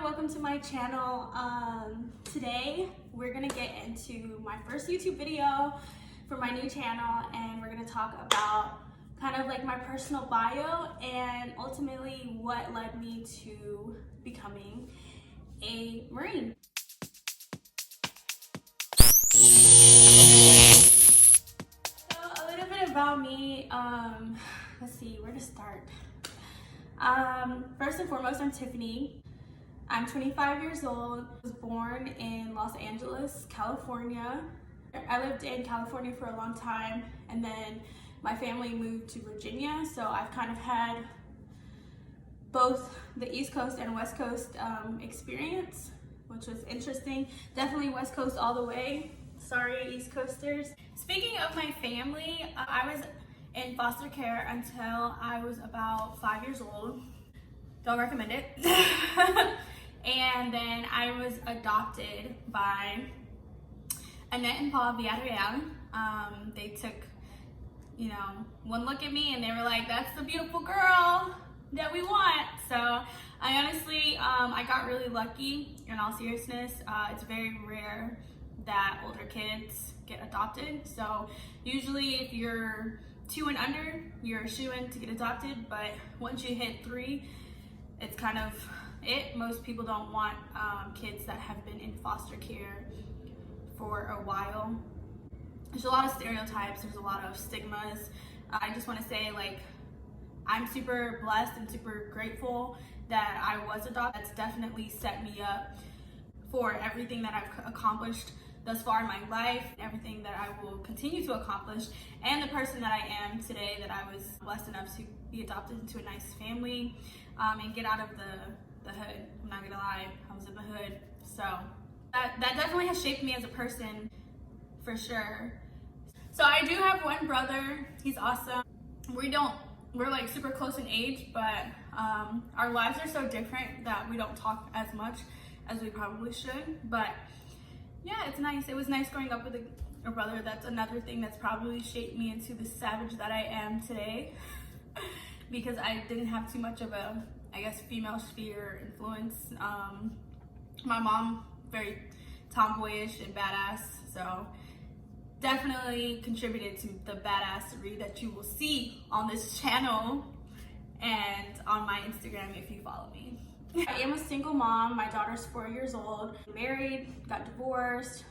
welcome to my channel. Today we're gonna get into my first YouTube video for my new channel, and we're gonna talk about kind of like my personal bio and ultimately what led me to becoming a Marine. So a little bit about me. Let's see where to start. First and foremost, I'm Tiffany. I'm 25 years old. I was born in Los Angeles, California. I lived in California for a long time, and then my family moved to Virginia, so I've kind of had both the East Coast and West Coast experience, which was interesting. Definitely West Coast all the way. Sorry, East Coasters. Speaking of my family, I was in foster care until I was about 5 years old. Don't recommend it. And then I was adopted by Annette and Paul Villarreal. They took, one look at me and they were like, "That's the beautiful girl that we want." So I honestly, I got really lucky. In all seriousness, it's very rare that older kids get adopted. So usually if you're 2 and under, you're a shoo-in to get adopted, but once you hit 3, it's kind of it. Most people don't want kids that have been in foster care for a while. There's a lot of stereotypes, there's a lot of stigmas. I just want to say, I'm super blessed and super grateful that I was adopted. That's definitely set me up for everything that I've accomplished thus far in my life, everything that I will continue to accomplish, and the person that I am today, that I was blessed enough to be adopted into a nice family and get out of the hood. I'm not gonna lie, I was in the hood. So that definitely has shaped me as a person, for sure. So I do have one brother, he's awesome. We're like super close in age, but our lives are so different that we don't talk as much as we probably should. But yeah, it's nice. It was nice growing up with a brother. That's another thing that's probably shaped me into the savage that I am today, because I didn't have too much of a, female sphere influence. My mom, very tomboyish and badass, so definitely contributed to the badassery that you will see on this channel and on my Instagram if you follow me. I am a single mom. My daughter's 4 years old, married, got divorced.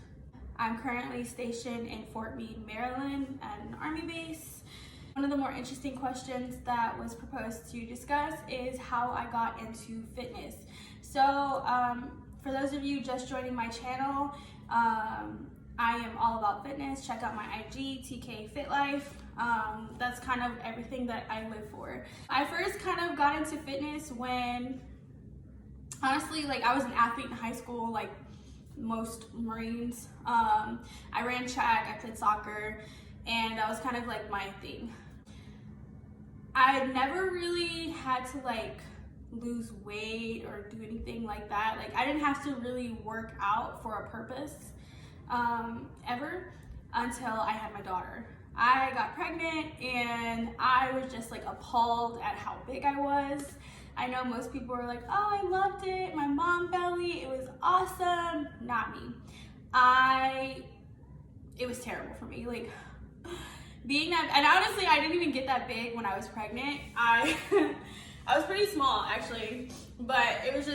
I'm currently stationed in Fort Meade, Maryland at an Army base. One of the more interesting questions that was proposed to discuss is how I got into fitness. So for those of you just joining my channel, I am all about fitness. Check out my IG, TK Fit Life. That's kind of everything that I live for. I first kind of got into fitness when, honestly, I was an athlete in high school, like most Marines. I ran track, I played soccer, and that was kind of like my thing. I never really had to lose weight or do anything like that. I didn't have to really work out for a purpose ever until I had my daughter. I got pregnant and I was just appalled at how big I was. I know most people were like, "Oh, I loved it, my mom belly, it was awesome." Not me. It was terrible for me. Being that, and honestly, I didn't even get that big when I was pregnant. I was pretty small actually, but it was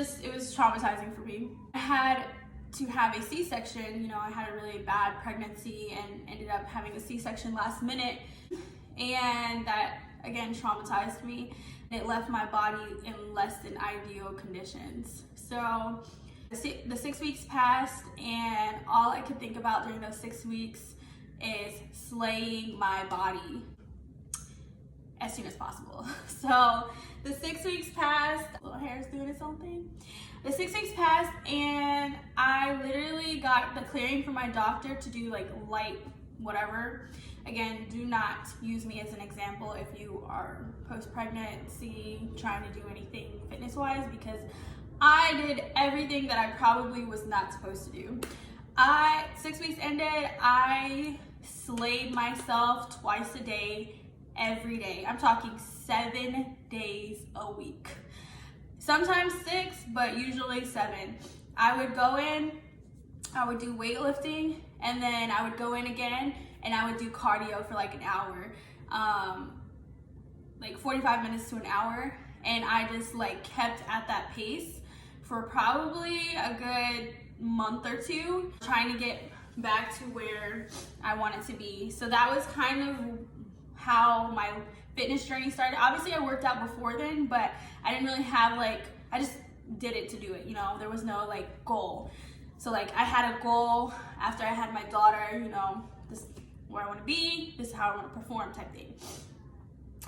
traumatizing for me. I had to have a C-section. I had a really bad pregnancy and ended up having a C-section last minute, and that again traumatized me. It left my body in less than ideal conditions. So the 6 weeks passed, and all I could think about during those 6 weeks is slaying my body as soon as possible. So the 6 weeks passed, little hair is doing its own thing. The 6 weeks passed, and I literally got the clearing from my doctor to do light whatever. Again, do not use me as an example if you are post-pregnancy trying to do anything fitness-wise, because I did everything that I probably was not supposed to do. 6 weeks ended, I slayed myself twice a day, every day. I'm talking 7 days a week. sometimes 6, but usually 7. I would go in, I would do weightlifting, and then I would go in again and I would do cardio for like an hour, like 45 minutes to an hour. And I just like kept at that pace for probably a good month or 2, trying to get back to where I wanted to be. So that was kind of how my fitness journey started. Obviously I worked out before then, but I didn't really have like, I just did it to do it, you know, there was no like goal. So like I had a goal after I had my daughter, you know, this is where I want to be, this is how I want to perform type thing.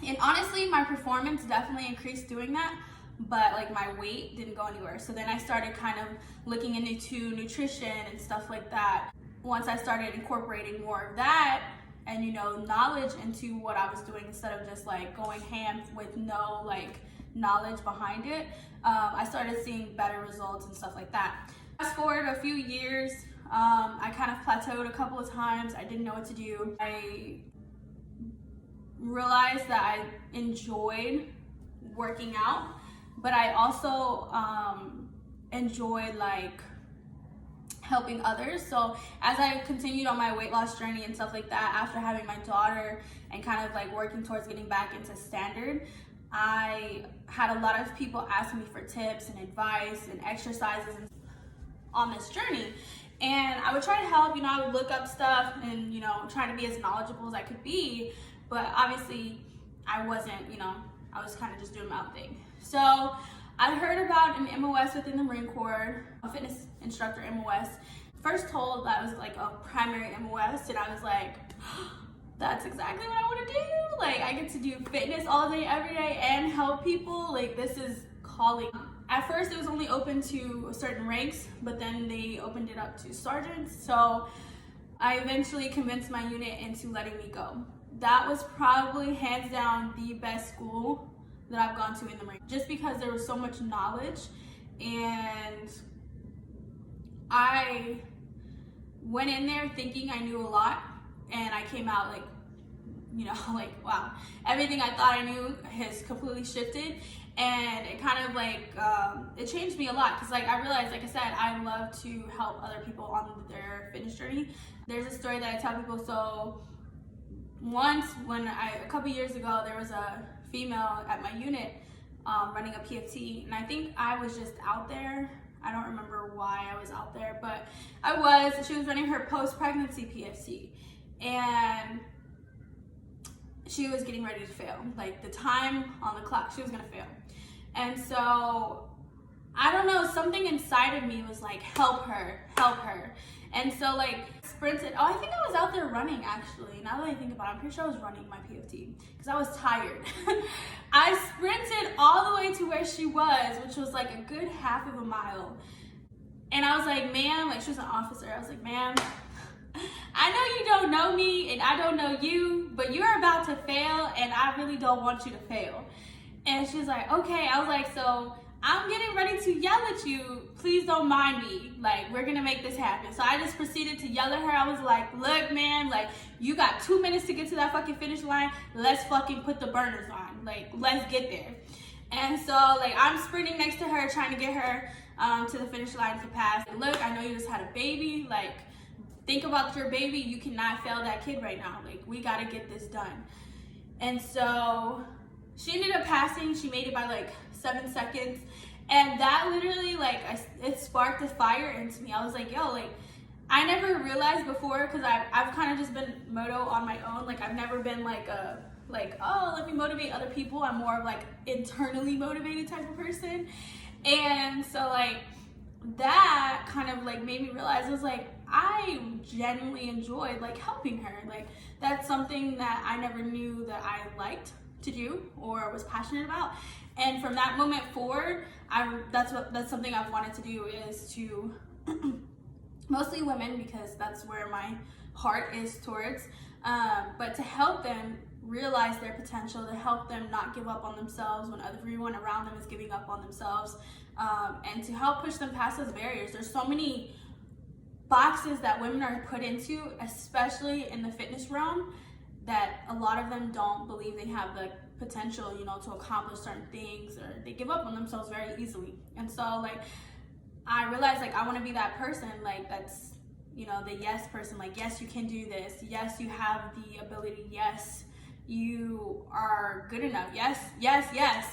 And honestly, my performance definitely increased doing that, but like my weight didn't go anywhere. So then I started kind of looking into nutrition and stuff like that. Once I started incorporating more of that and, you know, knowledge into what I was doing instead of just like going ham with no like knowledge behind it, I started seeing better results and stuff like that. Fast forward a few years, I kind of plateaued a couple of times. I didn't know what to do. I realized that I enjoyed working out, but I also enjoyed like helping others. So as I continued on my weight loss journey and stuff like that, after having my daughter and kind of like working towards getting back into standard, I had a lot of people ask me for tips and advice and exercises on this journey. And I would try to help, you know, I would look up stuff and, you know, try to be as knowledgeable as I could be. But obviously I wasn't, you know, I was kind of just doing my own thing. So I heard about an MOS within the Marine Corps, a fitness instructor MOS. First told that was like a primary MOS, and I was like, that's exactly what I want to do. Like I get to do fitness all day, every day, and help people. Like this is calling. At first it was only open to certain ranks, but then they opened it up to sergeants. So I eventually convinced my unit into letting me go. That was probably hands down the best school that I've gone to in the Marine, just because there was so much knowledge, and I went in there thinking I knew a lot, and I came out like, you know, like, wow, everything I thought I knew has completely shifted. And it kind of like, it changed me a lot, because like I realized, like I said, I love to help other people on their fitness journey. There's a story that I tell people. So once a couple years ago, there was a female at my unit running a PFT, and I think I was just out there. I don't remember why I was out there, but she was running her post-pregnancy PFT, and she was getting ready to fail. Like the time on the clock, she was gonna fail. And so, I don't know, something inside of me was like, help her. And so like sprinted, I think I was out there running actually. Now that I think about it, I'm pretty sure I was running my PFT because I was tired. I sprinted all the way to where she was, which was like a good half of a mile. And I was like, ma'am, like she was an officer. I was like, ma'am, I know you don't know me and I don't know you, but you're about to fail and I really don't want you to fail. And she's like, okay. I was like, so I'm getting ready to yell at you. Please don't mind me. Like, we're gonna make this happen. So I just proceeded to yell at her. I was like, look, man, like, you got 2 minutes to get to that fucking finish line. Let's fucking put the burners on. Like, let's get there. And so, like, I'm sprinting next to her, trying to get her to the finish line to pass. Look, I know you just had a baby. Like, think about your baby. You cannot fail that kid right now. Like, we gotta get this done. And so she ended up passing. She made it by like 7 seconds. And that literally, like, it sparked a fire into me. I was like, yo, like, I never realized before, because I've kind of just been moto on my own. Like, I've never been like oh, let me motivate other people. I'm more of like internally motivated type of person. And so like that kind of like made me realize, I was like, I genuinely enjoyed like helping her. Like, that's something that I never knew that I liked to do or was passionate about. And from that moment forward, that's something I've wanted to do, is to mostly women, because that's where my heart is towards, but to help them realize their potential, to help them not give up on themselves when everyone around them is giving up on themselves, and to help push them past those barriers. There's so many boxes that women are put into, especially in the fitness realm, that a lot of them don't believe they have the potential, you know, to accomplish certain things, or they give up on themselves very easily. And so like I realized like I want to be that person, like that's, you know, the yes person, like yes you can do this, yes you have the ability, yes you are good enough, yes,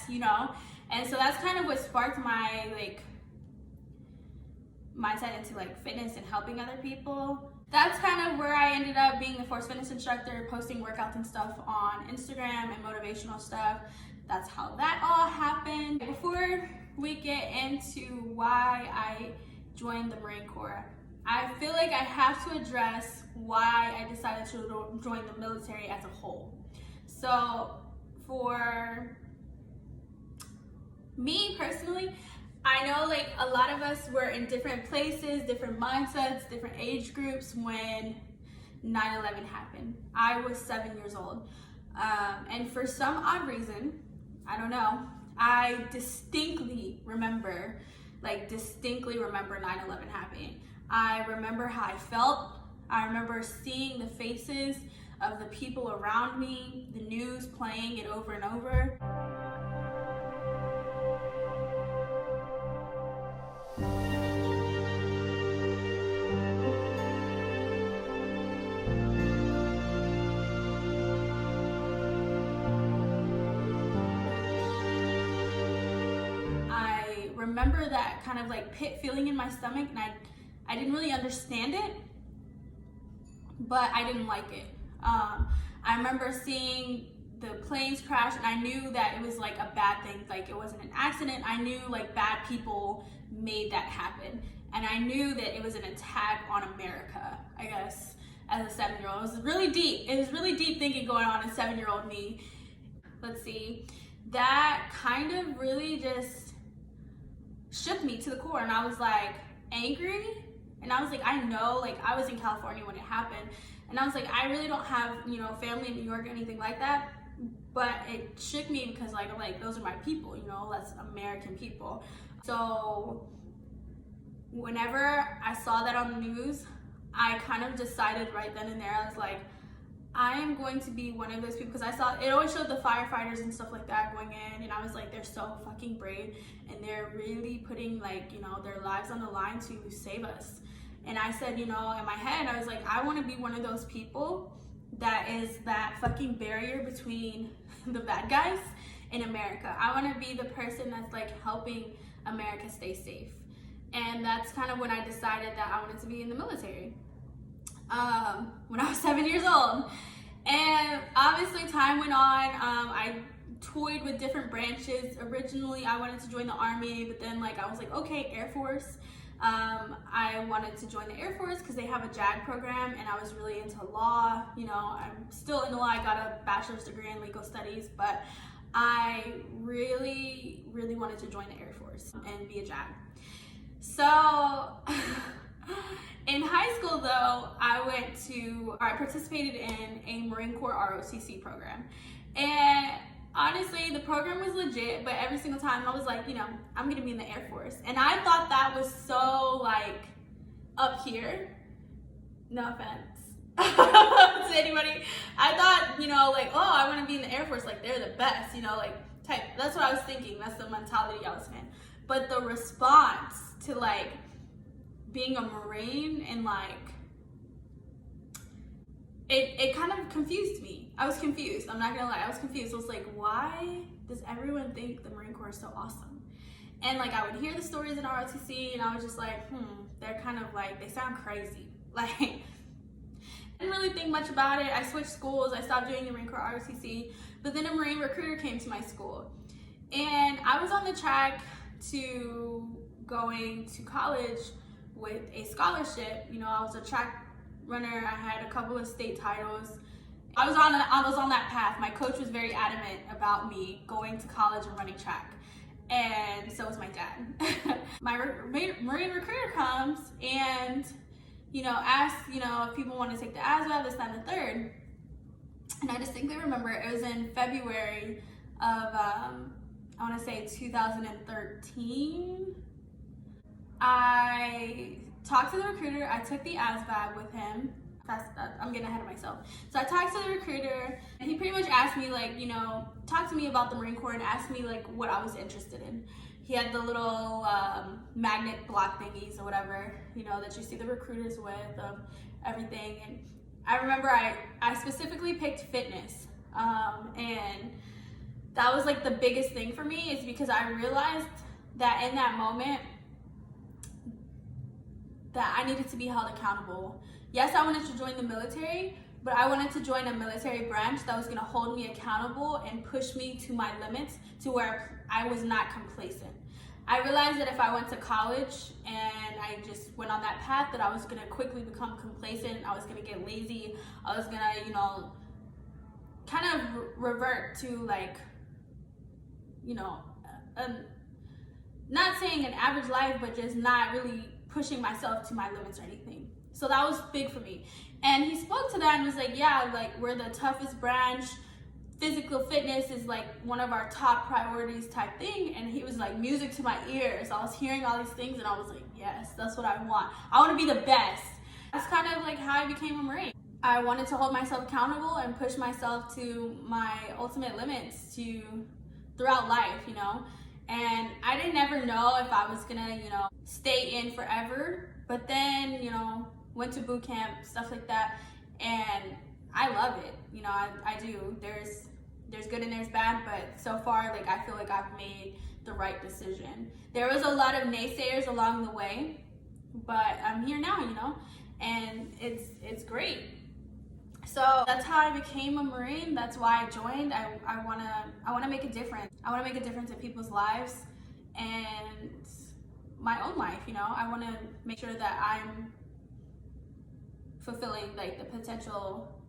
you know. And so that's kind of what sparked my like mindset into like fitness and helping other people. That's kind of where I ended up being the Force Fitness instructor, posting workouts and stuff on Instagram and motivational stuff. That's how that all happened. Before we get into why I joined the Marine Corps, I feel like I have to address why I decided to join the military as a whole. So for me personally, I know like a lot of us were in different places, different mindsets, different age groups when 9/11 happened. I was 7 years old. And for some odd reason, I don't know, I distinctly remember 9/11 happening. I remember how I felt. I remember seeing the faces of the people around me, the news playing it over and over. I remember that kind of like pit feeling in my stomach, and I didn't really understand it, but I didn't like it. I remember seeing the planes crash, and I knew that it was like a bad thing, like it wasn't an accident. I knew like bad people made that happen, and I knew that it was an attack on America, I guess, as a 7-year-old. It was really deep. It was really deep thinking going on in 7-year-old me. Let's see, that kind of really just shook me to the core, and I was like angry, and I was like, I know, like I was in California when it happened, and I was like, I really don't have, you know, family in New York or anything like that, but it shook me because like I'm like, those are my people, you know, that's American people. So whenever I saw that on the news, I kind of decided right then and there, I was like, I am going to be one of those people, because I saw it always showed the firefighters and stuff like that going in, and I was like, they're so fucking brave, and they're really putting like, you know, their lives on the line to save us. And I said, you know, in my head, I was like, I want to be one of those people that is that fucking barrier between the bad guys in America. I want to be the person that's like helping America stay safe. And that's kind of when I decided that I wanted to be in the military. When I was 7 years old. And obviously time went on. I toyed with different branches. Originally I wanted to join the Army, but then like I was like, okay, Air Force. I wanted to join the Air Force because they have a JAG program, and I was really into law. You know, I'm still into law. I got a bachelor's degree in legal studies, but I really, really wanted to join the Air Force and be a JAG. So in high school though, I participated in a Marine Corps ROTC program. And honestly, the program was legit, but every single time I was like, you know, I'm gonna be in the Air Force. And I thought that was so like up here. No offense to anybody. I thought, you know, like, oh, I wanna be in the Air Force, like they're the best, you know, like type. That's what I was thinking. That's the mentality I was in. But the response to like being a Marine and like, it kind of confused me. I was confused. I'm not gonna lie. I was confused. I was like, why does everyone think the Marine Corps is so awesome? And like, I would hear the stories in ROTC, and I was just like, they're kind of like, they sound crazy. Like, I didn't really think much about it. I switched schools. I stopped doing the Marine Corps ROTC. But then a Marine recruiter came to my school, and I was on the track to going to college with a scholarship. You know, I was a track runner. I had a couple of state titles. I was on that path. My coach was very adamant about me going to college and running track, and so was my dad. My Marine recruiter comes and, you know, asks, you know, if people want to take the ASVAB, this, that, and the third. And I distinctly remember it was in February of I want to say 2013. I talked to the recruiter. I took the ASVAB with him. I'm getting ahead of myself. So I talked to the recruiter, and he pretty much asked me, like, you know, talk to me about the Marine Corps and asked me like what I was interested in. He had the little magnet block thingies or whatever, you know, that you see the recruiters with, everything. And I remember I specifically picked fitness, and that was like the biggest thing for me, is because I realized that in that moment that I needed to be held accountable. Yes, I wanted to join the military, but I wanted to join a military branch that was gonna hold me accountable and push me to my limits, to where I was not complacent. I realized that if I went to college and I just went on that path, that I was gonna quickly become complacent, I was gonna get lazy, I was gonna, you know, kind of revert to like, you know, not saying an average life, but just not really pushing myself to my limits or anything. So that was big for me. And he spoke to that and was like, yeah, like, we're the toughest branch. Physical fitness is like one of our top priorities type thing. And he was like, music to my ears. I was hearing all these things and I was like, yes, that's what I want. I want to be the best. That's kind of like how I became a Marine. I wanted to hold myself accountable and push myself to my ultimate limits throughout life, you know. And I didn't ever know if I was gonna, you know, stay in forever. But then, you know, went to boot camp, stuff like that, and I love it. You know, I do. There's good and there's bad, but so far, like, I feel like I've made the right decision. There was a lot of naysayers along the way, but I'm here now, you know, and it's great. So that's how I became a Marine. That's why I joined. I wanna make a difference. I wanna make a difference in people's lives and my own life, you know. I wanna make sure that I'm fulfilling like the potential,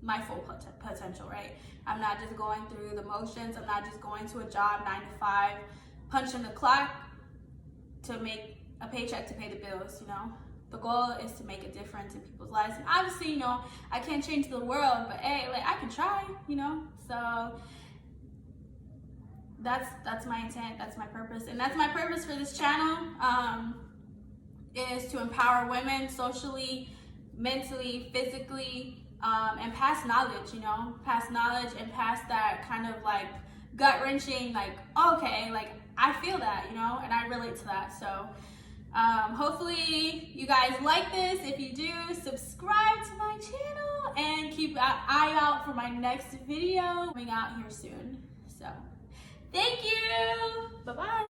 my full potential, right? I'm not just going through the motions. I'm not just going to a job 9 to 5, punching the clock to make a paycheck to pay the bills, you know. The goal is to make a difference in people's lives. And obviously, you know, I can't change the world, but hey, like, I can try, you know. So that's my intent, that's my purpose, and that's my purpose for this channel, is to empower women socially, mentally, physically, and pass knowledge, you know, pass knowledge and pass that kind of like gut-wrenching, like, okay, like, I feel that, you know, and I relate to that. So hopefully you guys like this. If you do, subscribe to my channel and keep an eye out for my next video coming out here soon. So thank you. Bye-bye.